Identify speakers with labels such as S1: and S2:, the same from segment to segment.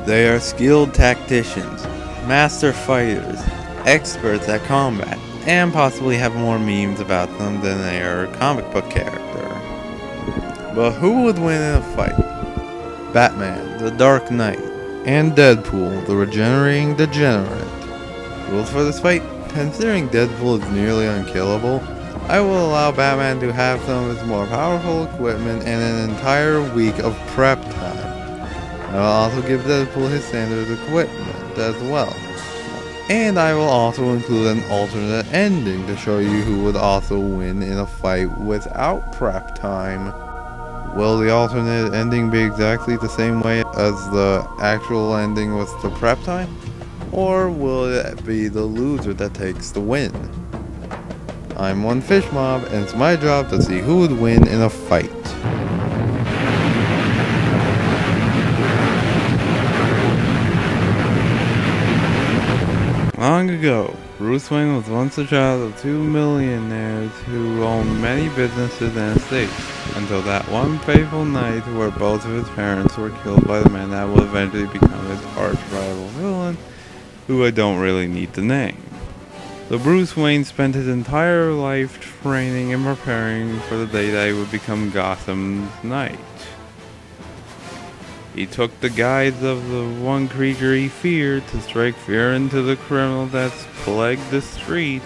S1: They are skilled tacticians, master fighters, experts at combat, and possibly have more memes about them than they are a comic book character. But who would win in a fight? Batman, the Dark Knight, and Deadpool, the regenerating degenerate. Rules for this fight? Considering Deadpool is nearly unkillable, I will allow Batman to have some of his more powerful equipment and an entire week of prep time. I will also give Deadpool his standard equipment as well. And I will also include an alternate ending to show you who would also win in a fight without prep time. Will the alternate ending be exactly the same way as the actual ending with the prep time? Or will it be the loser that takes the win? I'm one fish mob, and it's my job to see who would win in a fight. Long ago, Bruce Wayne was once the child of two millionaires who owned many businesses and estates, until that one fateful night where both of his parents were killed by the man that will eventually become his arch-rival villain, who I don't really need to name. So Bruce Wayne spent his entire life training and preparing for the day that he would become Gotham's Knight. He took the guise of the one creature he feared to strike fear into the criminal that's plagued the streets,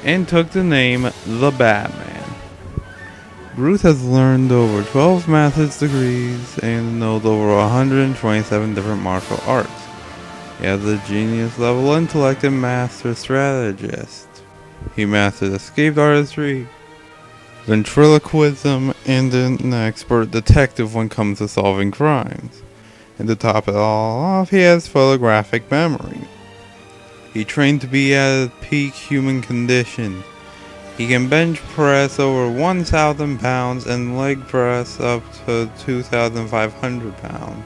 S1: and took the name the Batman. Bruce has learned over 12 master's degrees and knows over 127 different martial arts. He has a genius level intellect and master strategist. He mastered escape artistry, ventriloquism, and an expert detective when it comes to solving crimes. And to top it all off, he has photographic memory. He trained to be at peak human condition. He can bench press over 1,000 pounds and leg press up to 2,500 pounds.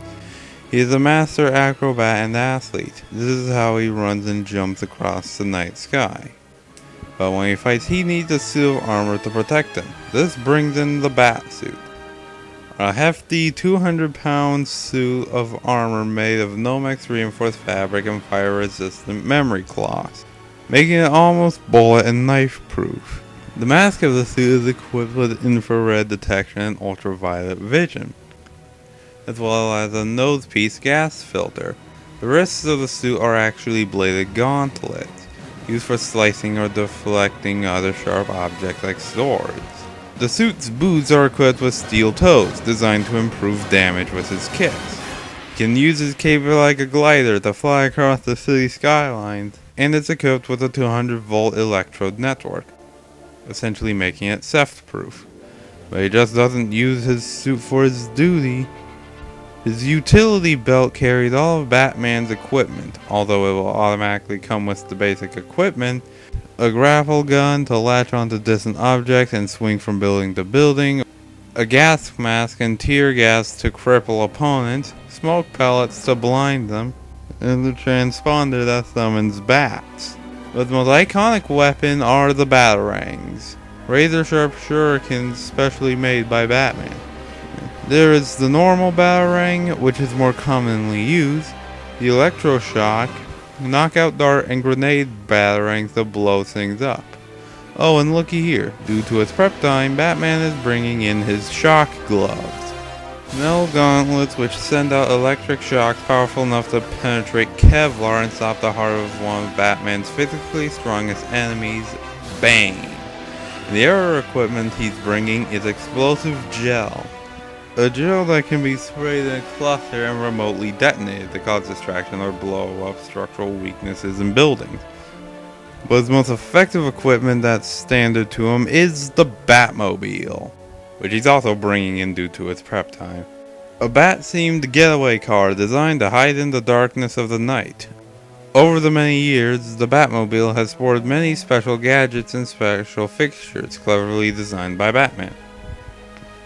S1: He is a master acrobat and athlete. This is how he runs and jumps across the night sky. But when he fights, he needs a suit of armor to protect him. This brings in the bat suit. A hefty 200-pound suit of armor made of Nomex reinforced fabric and fire-resistant memory cloth, making it almost bullet and knife proof. The mask of the suit is equipped with infrared detection and ultraviolet vision, as well as a nosepiece gas filter. The wrists of the suit are actually bladed gauntlets, used for slicing or deflecting other sharp objects like swords. The suit's boots are equipped with steel toes, designed to improve damage with his kicks. He can use his cape like a glider to fly across the city skylines, and it's equipped with a 200-volt electrode network, essentially making it theft-proof. But he just doesn't use his suit for his duty. His utility belt carries all of Batman's equipment, although it will automatically come with the basic equipment: a grapple gun to latch onto distant objects and swing from building to building, a gas mask and tear gas to cripple opponents, smoke pellets to blind them, and the transponder that summons bats. But the most iconic weapon are the batarangs, razor-sharp shurikens specially made by Batman. There is the normal batarang, which is more commonly used, the electroshock, knockout dart, and grenade batarangs to blow things up. Oh, and looky here, due to its prep time, Batman is bringing in his shock gloves. Metal gauntlets which send out electric shocks powerful enough to penetrate Kevlar and stop the heart of one of Batman's physically strongest enemies, Bane. The other equipment he's bringing is explosive gel. A gel that can be sprayed in a cluster and remotely detonated to cause distraction or blow up structural weaknesses in buildings. But his most effective equipment that's standard to him is the Batmobile, which he's also bringing in due to its prep time. A bat-themed getaway car designed to hide in the darkness of the night. Over the many years, the Batmobile has sported many special gadgets and special fixtures cleverly designed by Batman.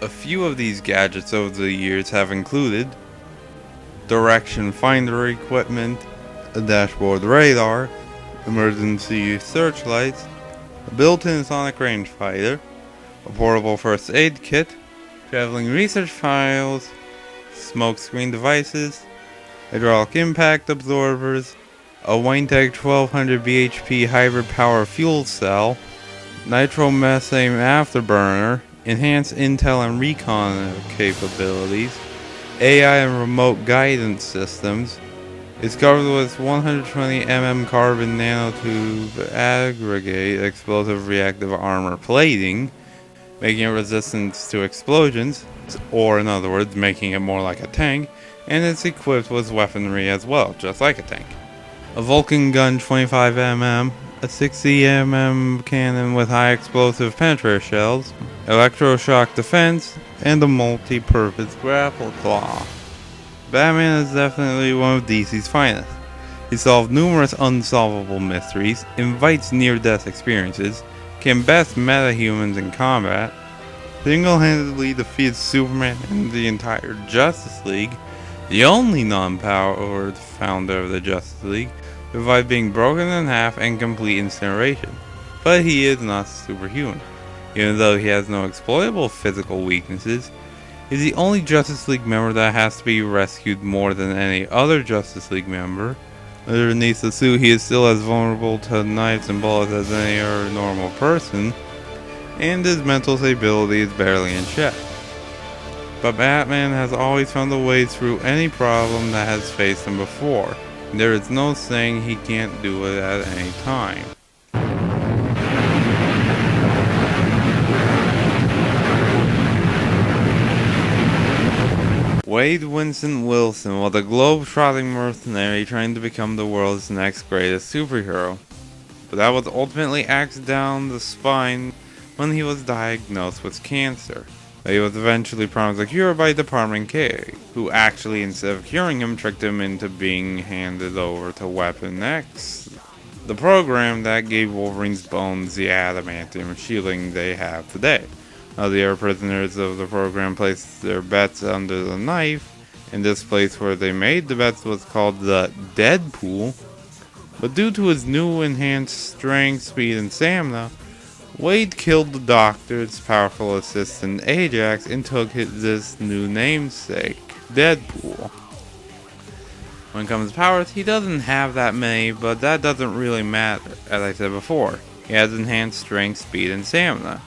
S1: A few of these gadgets over the years have included direction finder equipment, a dashboard radar, emergency searchlights, a built-in sonic rangefinder, a portable first aid kit, traveling research files, smokescreen devices, hydraulic impact absorbers, a Wintec 1200 bhp hybrid power fuel cell, nitromethane afterburner, enhanced intel and recon capabilities, AI and remote guidance systems. It's covered with 120 carbon nanotube aggregate explosive reactive armor plating, making it resistant to explosions, or in other words, making it more like a tank, and it's equipped with weaponry as well, just like a tank. A Vulcan gun 25 a 60 cannon with high explosive penetrator shells, electroshock defense, and a multi-purpose grapple claw. Batman is definitely one of DC's finest. He solved numerous unsolvable mysteries, invites near-death experiences, can best meta-humans in combat, single-handedly defeats Superman and the entire Justice League, the only non-powered founder of the Justice League, survived being broken in half and complete incineration. But he is not superhuman. Even though he has no exploitable physical weaknesses, he's the only Justice League member that has to be rescued more than any other Justice League member. Underneath the suit, he is still as vulnerable to knives and bullets as any other normal person, and his mental stability is barely in check. But Batman has always found a way through any problem that has faced him before. There is no saying he can't do it at any time. Wade Winston Wilson was a globe-trotting mercenary trying to become the world's next greatest superhero. But that was ultimately axed down the spine when he was diagnosed with cancer. He was eventually promised a cure by Department K, who actually, instead of curing him, tricked him into being handed over to Weapon X, the program that gave Wolverine's bones the adamantium shielding they have today. The other prisoners of the program placed their bets under the knife, and this place where they made the bets was called the Deadpool. But due to his new enhanced strength, speed, and stamina, Wade killed the Doctor's powerful assistant Ajax and took this new namesake, Deadpool. When it comes to powers, he doesn't have that many, but that doesn't really matter, as I said before. He has enhanced strength, speed, and stamina,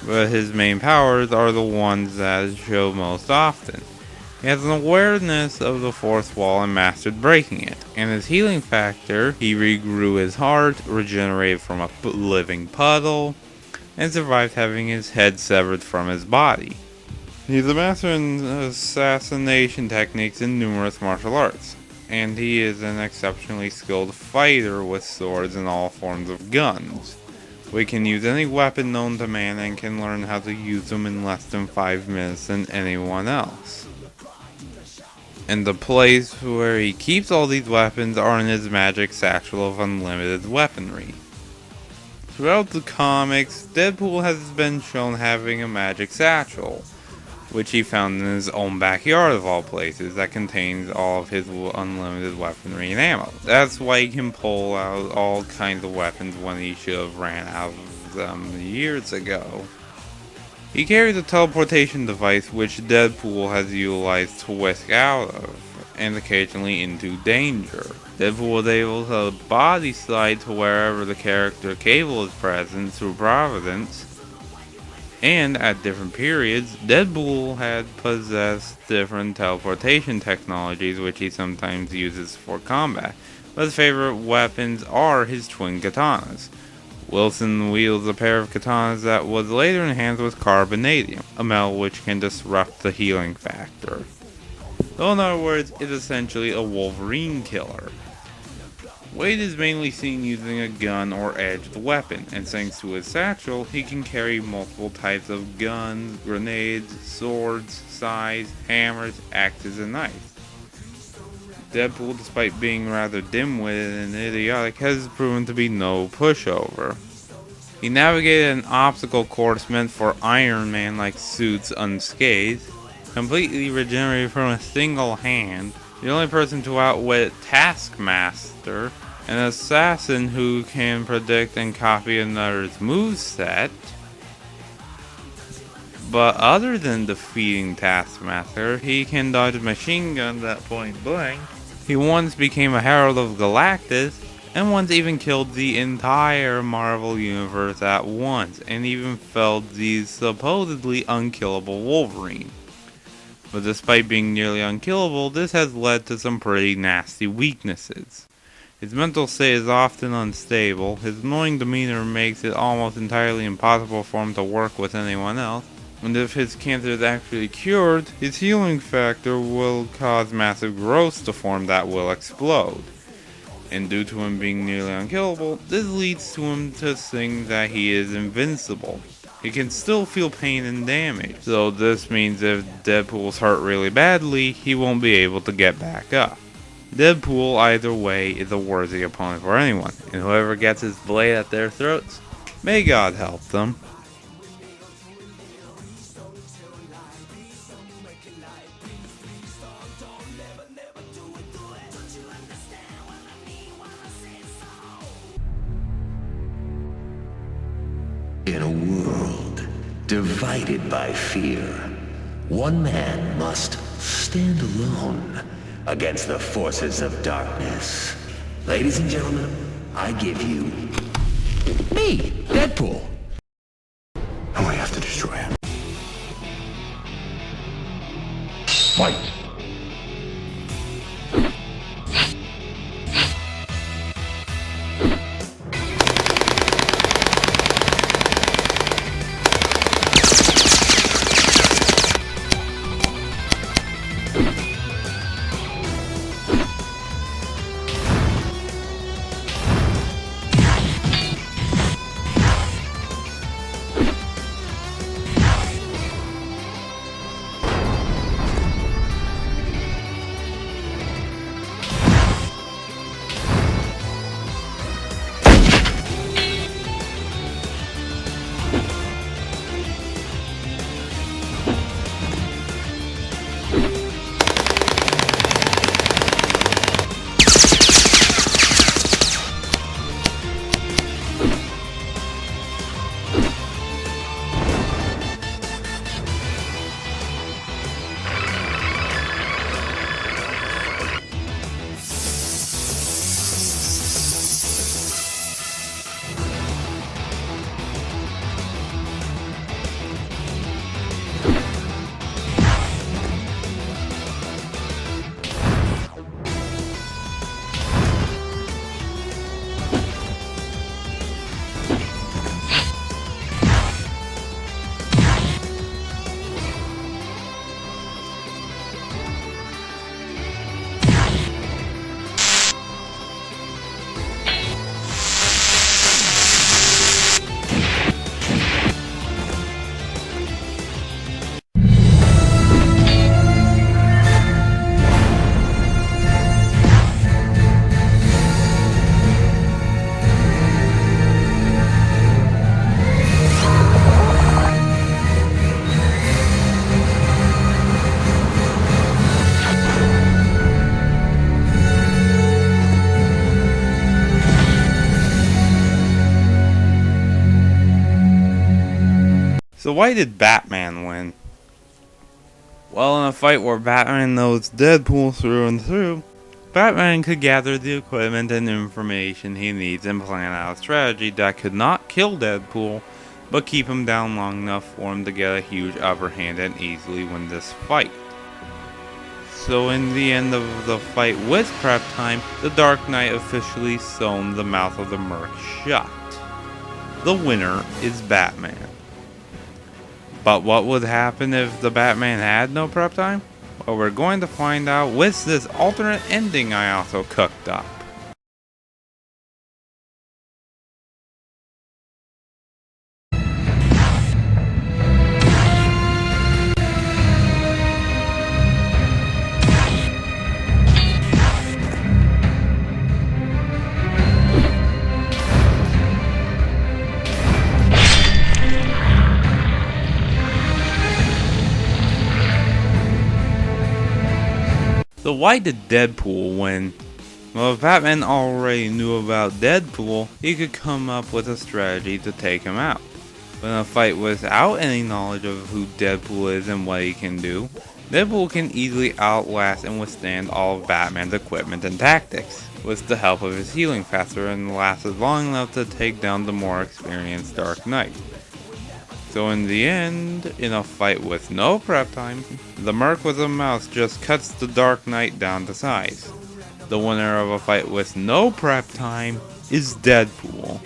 S1: but his main powers are the ones that show most often. He has an awareness of the fourth wall and mastered breaking it, and his healing factor, he regrew his heart, regenerated from a living puddle, and survived having his head severed from his body. He's a master in assassination techniques in numerous martial arts, and he is an exceptionally skilled fighter with swords and all forms of guns. We can use any weapon known to man and can learn how to use them in less than 5 minutes than anyone else. And the place where he keeps all these weapons are in his magic satchel of unlimited weaponry. Throughout the comics, Deadpool has been shown having a magic satchel, which he found in his own backyard of all places, that contains all of his unlimited weaponry and ammo. That's why he can pull out all kinds of weapons when he should have ran out of them years ago. He carries a teleportation device which Deadpool has utilized to whisk out of, and occasionally into danger. Deadpool was able to body slide to wherever the character Cable is present through Providence, and at different periods, Deadpool had possessed different teleportation technologies which he sometimes uses for combat, but his favorite weapons are his twin katanas. Wilson wields a pair of katanas that was later enhanced with carbonadium, a metal which can disrupt the healing factor. So in other words, it's essentially a Wolverine killer. Wade is mainly seen using a gun or edged weapon, and thanks to his satchel, he can carry multiple types of guns, grenades, swords, scythes, hammers, axes, and knives. Deadpool, despite being rather dim-witted and idiotic, has proven to be no pushover. He navigated an obstacle course meant for Iron Man-like suits unscathed, completely regenerated from a single hand, the only person to outwit Taskmaster, an assassin who can predict and copy another's moveset. But other than defeating Taskmaster, he can dodge machine guns at point blank, He once became a Herald of Galactus, and once even killed the entire Marvel Universe at once, and even felled the supposedly unkillable Wolverine. But despite being nearly unkillable, this has led to some pretty nasty weaknesses. His mental state is often unstable, his annoying demeanor makes it almost entirely impossible for him to work with anyone else, and if his cancer is actually cured, his healing factor will cause massive growths to form that will explode. And due to him being nearly unkillable, this leads to him to think that he is invincible. He can still feel pain and damage, so this means if Deadpool's hurt really badly, he won't be able to get back up. Deadpool, either way, is a worthy opponent for anyone, and whoever gets his blade at their throats, may God help them.
S2: In a world divided by fear, one man must stand alone against the forces of darkness. Ladies and gentlemen, I give you me, Deadpool.
S3: And we have to destroy him.
S2: Fight!
S1: So why did Batman win? Well, in a fight where Batman knows Deadpool through and through, Batman could gather the equipment and information he needs and plan out a strategy that could not kill Deadpool, but keep him down long enough for him to get a huge upper hand and easily win this fight. So in the end of the fight with prep time, the Dark Knight officially sewn the mouth of the Merc shut. The winner is Batman. But what would happen if the Batman had no prep time? Well, we're going to find out with this alternate ending I also cooked up. So why did Deadpool win? Well, if Batman already knew about Deadpool, he could come up with a strategy to take him out. But in a fight without any knowledge of who Deadpool is and what he can do, Deadpool can easily outlast and withstand all of Batman's equipment and tactics, with the help of his healing factor, and lasted long enough to take down the more experienced Dark Knight. So in the end, in a fight with no prep time, the Merc with a mouse just cuts the Dark Knight down to size. The winner of a fight with no prep time is Deadpool.